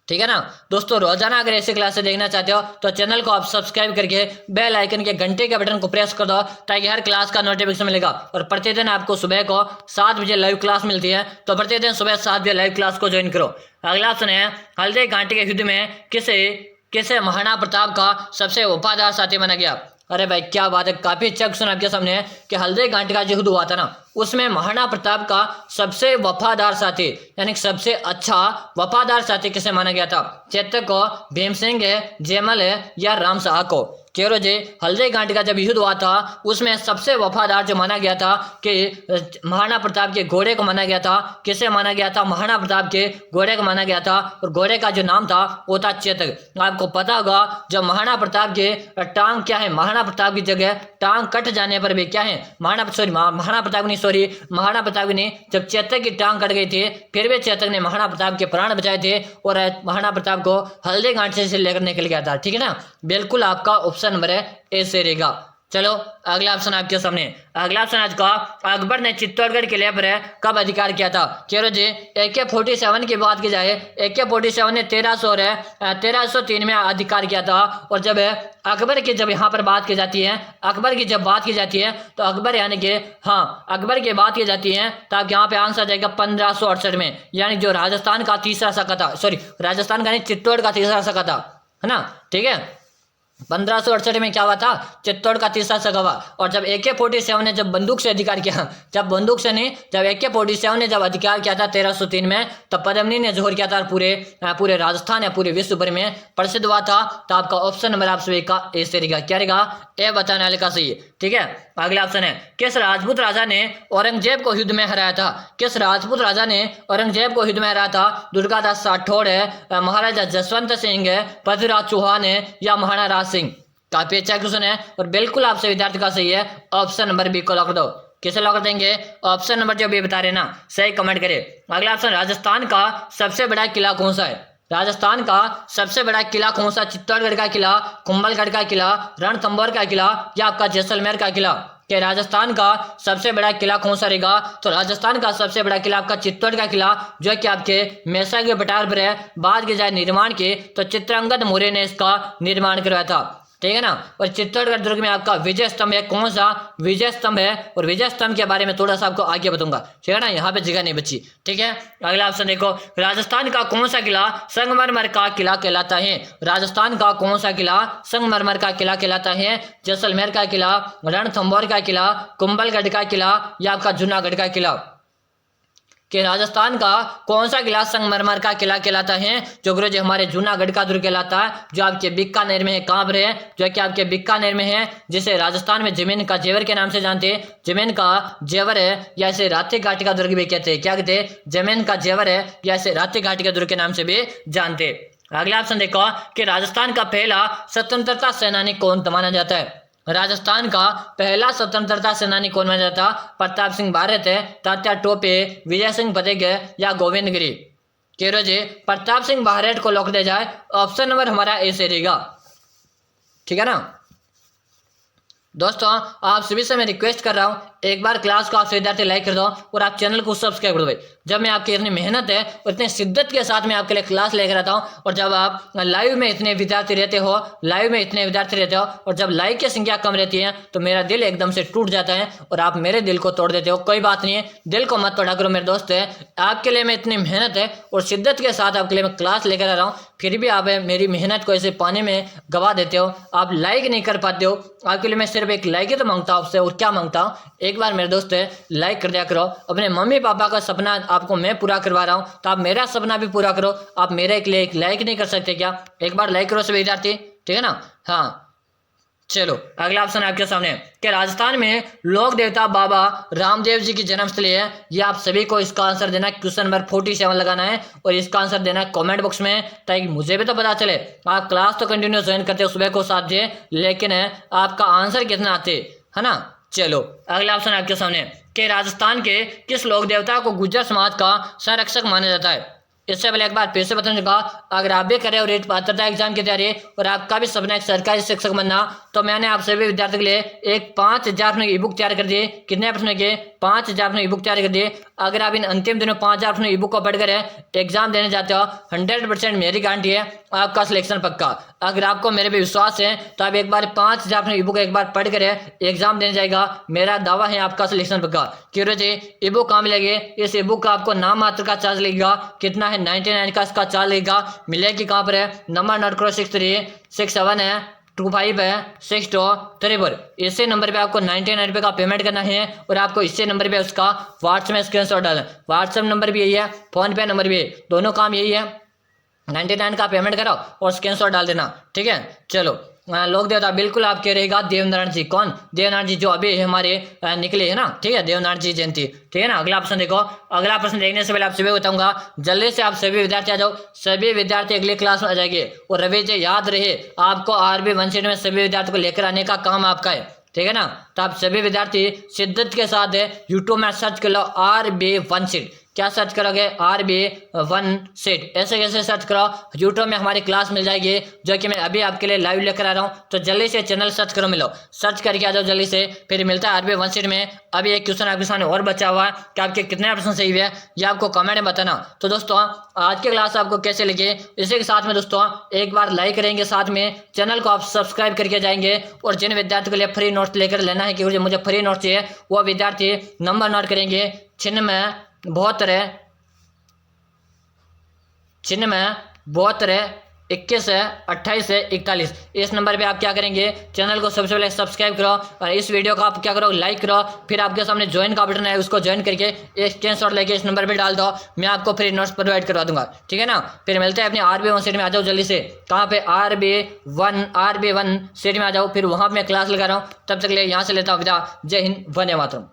ठीक है ना दोस्तों। रोजाना अगर ऐसी क्लासें देखना चाहते हो तो चैनल को आप सब्सक्राइब करके बेल आइकन के घंटे के बटन को प्रेस कर दो, ताकि हर क्लास का नोटिफिकेशन मिलेगा। और प्रतिदिन आपको सुबह को 7 बजे लाइव क्लास मिलती है, तो प्रतिदिन सुबह 7 बजे लाइव क्लास को ज्वाइन करो। अगला ऑप्शन है हल्दी घाटी के युद्ध में किसे महाराणा प्रताप का सबसे वफादार साथी माना गया? अरे भाई क्या बात है, काफी अच्छा क्वेश्चन आपके सामने है कि हल्दी घाटी का जो युद्ध हुआ था ना, उसमें महाराणा प्रताप का सबसे वफादार साथी यानी सबसे अच्छा वफादार साथी किसे माना गया था? चेतक को, भीम सिंह है, जयमल है या राम शाह को? केरो जी हल्दी घाटी का जब युद्ध हुआ था उसमें सबसे वफादार जो माना गया था कि महाराणा प्रताप के घोड़े को माना गया था। किसे माना गया था? महाराणा प्रताप के घोड़े को माना गया था, और घोड़े का जो नाम था वो था चेतक। आपको पता होगा जब महाराणा प्रताप के टांग क्या है, महाराणा प्रताप की जगह टांग कट जाने पर भी क्या है, महाराणा प्रताप ने जब चेतक की टांग कट गई थी, फिर भी चेतक ने महाराणा प्रताप के प्राण बचाए थे और महाराणा प्रताप को हल्दी घाटी से लेकर निकल गया था, ठीक है ना। बिल्कुल आपका ऑप्शन नंबर है ए से रहेगा। चलो अगला ऑप्शन आपके सामने। अगला ऑप्शन आज का, अकबर ने चित्तौड़गढ़ किले पर कब अधिकार किया था? केरो जी AK-47 की बात की जाए, AK-47 ने 1303 में अधिकार किया था। और जब अकबर की जब यहाँ पर बात की जाती है, अकबर की जब बात की जाती है तो अकबर यानी कि अकबर की बात की जाती है तो आप यहाँ पे आंसर आ जाएगा 1568 में, यानी जो राजस्थान का तीसरा शाखा था, सॉरी राजस्थान का नहीं चित्तौड़ का तीसरा शाखा था, है ना, ठीक है। 1568 में क्या हुआ था? चित्तौड़ का तीसरा शाखा हुआ। और जब AK-47 ने जब बंदूक से अधिकार किया, जब बंदूक से नहीं, जब AK-47 ने जब अधिकार किया था 1303 में, तब पद्मिनी ने जोहर किया था, पूरे राजस्थान या पूरे विश्व भर में प्रसिद्ध हुआ था। तो आपका ऑप्शन नंबर आप सभी का ए से रहेगा। क्या रहेगा? ए बताने वाले का सही है, ठीक है। अगला ऑप्शन है, किस राजपूत राजा ने औरंगजेब को युद्ध में हराया था? किस राजपूत राजा ने औरंगजेब को युद्ध में हराया था? दुर्गादास राठौड़ है, महाराजा जसवंत सिंह है, पृथ्वीराज चौहान है, या महाराणा राज सिंह? काफी अच्छा क्वेश्चन है और बिल्कुल आपसे विद्यार्थी का सही है। ऑप्शन नंबर बी को लॉक कर दो। किसे लॉक कर देंगे? ऑप्शन नंबर जो भी बता रहे ना, सही कमेंट करें। अगला ऑप्शन, राजस्थान का सबसे बड़ा किला कौन सा है? राजस्थान का सबसे बड़ा किला कौन सा? चित्तौड़गढ़ का किला, कुंभलगढ़ का किला, रणथंभौर का किला, या आपका जैसलमेर का किला? कि राजस्थान का सबसे बड़ा किला कौन सा रहेगा? तो राजस्थान का सबसे बड़ा किला आपका चित्तौड़ का किला, जो कि आपके मैसा के पठार पर है। बात की जाए निर्माण की तो चित्रांगद मौर्य ने इसका निर्माण करवाया था, ठीक है ना। और चित्तौड़गढ़ दुर्ग में आपका विजय स्तंभ है, कौन सा विजय स्तंभ है? और विजय स्तंभ के बारे में थोड़ा सा आपको आगे बताऊंगा, ठीक है ना, यहाँ पे जगह नहीं बची, ठीक है। अगला ऑप्शन देखो, राजस्थान का कौन सा किला संगमरमर का किला कहलाता है? राजस्थान का कौन सा किला संगमरमर का किला कहलाता है? जैसलमेर का किला, रणथंभौर का किला, कुंभलगढ़ का किला, या आपका जूनागढ़ का किला? कि राजस्थान का कौन सा किला संगमरमर का किला कहलाता है? जो गुरु जी हमारे जूनागढ़ का दुर्ग कहलाता है, जो आपके बीकानेर में है। कहाँ पर है? जो कि आपके बीकानेर में है, जिसे राजस्थान में जमीन का जेवर के नाम से जानते हैं। जमीन का जेवर है, या इसे रात्रि घाटी का दुर्ग भी कहते हैं। क्या कहते हैं? जमीन का जेवर है, या इसे रात्रि घाटी का दुर्ग के नाम से भी जानते हैं। अगला ऑप्शन देखो कि राजस्थान का पहला स्वतंत्रता सेनानी कौन माना जाता है? राजस्थान का पहला स्वतंत्रता सेनानी कौन माना जाता? प्रताप सिंह बारत है, तात्या टोपे, विजय सिंह फतेहगढ़, या गोविंद गिरी? केरो जी प्रताप सिंह बारत को लॉक दिया जाए। ऑप्शन नंबर हमारा ए से रहेगा, ठीक है ना। दोस्तों आप सभी से मैं रिक्वेस्ट कर रहा हूँ, एक बार क्लास को आप विद्यार्थी लाइक कर दो और आप चैनल को सब्सक्राइब कर दो भाई। जब मैं आपकी इतनी मेहनत है और इतनी शिद्दत के साथ मैं आपके लिए क्लास लेकर आता हूँ, और जब आप लाइव में इतने विद्यार्थी रहते हो, और जब लाइक की संख्या कम रहती है तो मेरा दिल एकदम से टूट जाता है और आप मेरे दिल को तोड़ देते हो। कोई बात नहीं है, दिल को मत तोड़ा करो मेरे दोस्त है। आपके लिए मैं इतनी मेहनत है और शिद्दत के साथ आपके लिए मैं क्लास लेकर आ रहा हूँ, फिर भी आप मेरी मेहनत को ऐसे पानी में गवा देते हो। आप लाइक नहीं कर पाते हो। आपके लिए मैं सिर्फ एक लाइक ही तो मांगता हूँ आपसे, और क्या मांगता हूँ? एक बार मेरे दोस्त है लाइक कर दिया करो। अपने मम्मी पापा का सपना आपको मैं पूरा करवा रहा हूँ, तो आप मेरा सपना भी पूरा करो। आप मेरे के लिए एक लाइक नहीं कर सकते क्या? एक बार लाइक करो सभी विद्यार्थी, ठीक है ना। हाँ चलो अगला ऑप्शन आपके सामने कि राजस्थान में लोक देवता बाबा रामदेव जी की जन्मस्थली है। ये आप सभी को इसका आंसर देना है, क्वेश्चन नंबर 47 लगाना है और इसका आंसर देना है कमेंट बॉक्स में, ताकि मुझे भी तो पता चले। आप क्लास तो कंटिन्यू ज्वाइन करते हो सुबह को 7 बजे, लेकिन आपका आंसर कितना आते है ना। चलो अगला ऑप्शन आपके सामने कि राजस्थान के किस लोक देवता को गुर्जर समाज का संरक्षक माना जाता है? इससे पहले एक बार फिर से बताने का, अगर आप भी करें और रेट पात्रता एग्जाम की तैयारी और आपका भी सपना एक सरकारी शिक्षक बनना, तो मैंने आप सभी विद्यार्थियों के लिए एक 5000 प्रश्नों की ई बुक तैयार कर दिए। कितने प्रश्नों के? 5000 प्रश्नों की ई बुक तैयार कर दिए। अगर आप इन अंतिम दिनों 5000 प्रश्नों की ई बुक को पढ़कर एग्जाम देने जाते हो, 100% मेरी गारंटी है आपका सिलेक्शन पक्का। अगर आपको मेरे पे विश्वास है तो आप एक बार 5000 प्रश्नों की ई बुक एक बार पढ़ कर एग्जाम देने जाएगा, मेरा दावा है आपका सिलेक्शन पक्का। क्यों जी ई बुक कहाँ मिलेगी? इस ई बुक का आपको नाम मात्र का चार्ज लगेगा। कितना है? 99 का इसका चार्ज लगेगा। मिलेगी कहाँ पर है? नंबर नोट करो, 6367 है, 25 है, 6234। इसी नंबर पे आपको 99 रुपये का पेमेंट करना है और आपको इसी नंबर पे उसका व्हाट्सएप में स्क्रीनशॉट डालना। व्हाट्सएप नंबर भी यही है, फोन पे नंबर भी, दोनों काम यही है। 99 का पेमेंट करो और स्क्रीनशॉट डाल देना, ठीक है। चलो लोक देवता बिल्कुल आपके रहेगा देवनारायण जी। कौन? देवनारायण जी, जो अभी हमारे निकले है ना, ठीक है, देवनारायण जी जयंती, ठीक है ना। अगला प्रश्न देखो। अगला प्रश्न देखने से पहले आप सभी बताऊंगा, जल्दी से आप सभी विद्यार्थी आ जाओ। सभी विद्यार्थी अगली क्लास में आ जाएंगे। और रवि जी याद रहे, आपको RB वन शीट में सभी विद्यार्थी को लेकर आने का काम आपका है, ठीक है ना। तो आप सभी विद्यार्थी शिद्दत के साथ यूट्यूब में सर्च कर लो RB वन शीट। क्या सर्च करोगे, RB1 सेट। ऐसे कैसे सर्च करो, यूट्यूब में हमारी क्लास मिल जाएगी जो कि मैं अभी आपके लिए लाइव लेकर आ रहा हूँ। तो जल्दी से चैनल सर्च करो, मिलो सर्च करके आ जाओ जल्दी से। फिर मिलता है RB1 सेट में। अभी एक क्वेश्चन आपके सामने और बचा हुआ है कि आपके कितने ऑप्शन सही हुए ये आपको कमेंट में बताना। तो दोस्तों आज की क्लास आपको कैसे लगे, इसी के साथ में दोस्तों एक बार लाइक करेंगे, साथ में चैनल को आप सब्सक्राइब करके जाएंगे। और जिन विद्यार्थियों के लिए फ्री नोट्स लेकर लेना है कि मुझे फ्री नोट्स चाहिए, वो विद्यार्थी नंबर नोट करेंगे 9672 21 28 41। इस नंबर पे आप क्या करेंगे, चैनल को सबसे पहले सब्सक्राइब करो और इस वीडियो को आप क्या करो, लाइक करो। फिर आपके सामने ज्वाइन का बटन है, उसको ज्वाइन करके एक स्क्रीनशॉट लेके इस नंबर पे डाल दो, मैं आपको फ्री नोट्स प्रोवाइड करवा दूंगा, ठीक है ना। फिर मिलते हैं अपने RB1 सेट में। आ जाओ जल्दी से, कहाँ पे, RB1 सेट में आ जाओ। फिर वहाँ पे मैं क्लास लगा रहा हूँ। तब तक के लिए यहाँ से लेता हूँ विदा। जय हिंद, वंदे मातरम।